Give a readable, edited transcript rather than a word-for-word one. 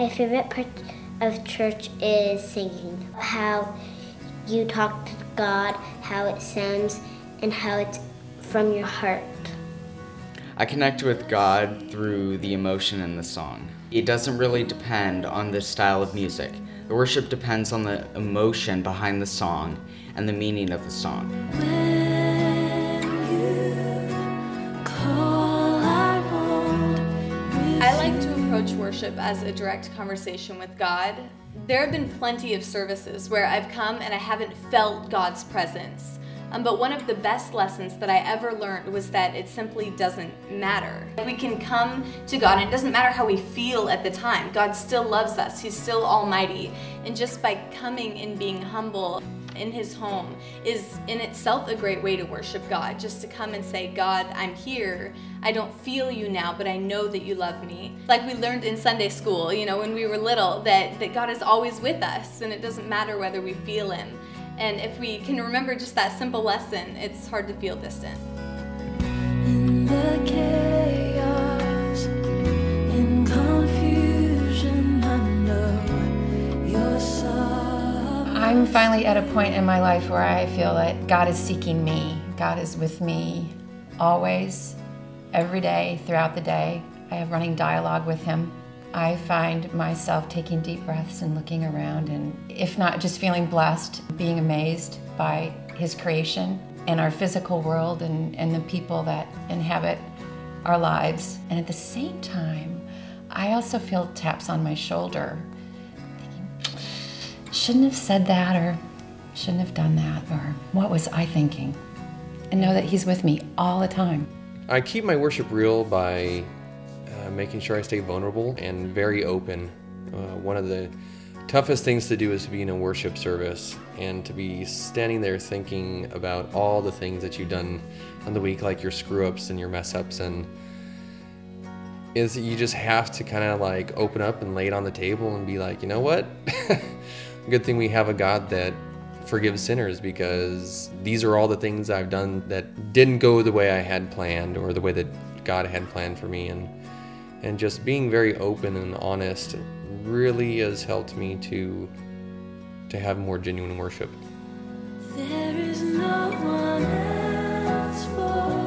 My favorite part of church is singing. How you talk to God, how it sounds, and how it's from your heart. I connect with God through the emotion in the song. It doesn't really depend on the style of music. The worship depends on the emotion behind the song and the meaning of the song. I like to approach worship as a direct conversation with God. There have been plenty of services where I've come and I haven't felt God's presence. But one of the best lessons that I ever learned was that it simply doesn't matter. We can come to God and it doesn't matter how we feel at the time. God still loves us. He's still almighty. And just by coming and being humble in His home is in itself a great way to worship God. Just to come and say, God, I'm here. I don't feel you now, but I know that you love me. Like we learned in Sunday school, when we were little, that God is always with us and it doesn't matter whether we feel Him. And if we can remember just that simple lesson, it's hard to feel distant. In the chaos, in confusion, I know your song. I'm finally at a point in my life where I feel that God is seeking me. God is with me always, every day, throughout the day. I have running dialogue with Him. I find myself taking deep breaths and looking around, and if not just feeling blessed, being amazed by His creation and our physical world and the people that inhabit our lives. And at the same time, I also feel taps on my shoulder, thinking, shouldn't have said that, or shouldn't have done that, or what was I thinking? And know that He's with me all the time. I keep my worship real by making sure I stay vulnerable and very open. One of the toughest things to do is to be in a worship service and to be standing there thinking about all the things that you've done on the week, like your screw-ups and your mess-ups, and you just have to kind of like open up and lay it on the table and be like, you know what? Good thing we have a God that forgives sinners, because these are all the things I've done that didn't go the way I had planned or the way that God had planned for me. And just being very open and honest really has helped me to have more genuine worship. There is no one else for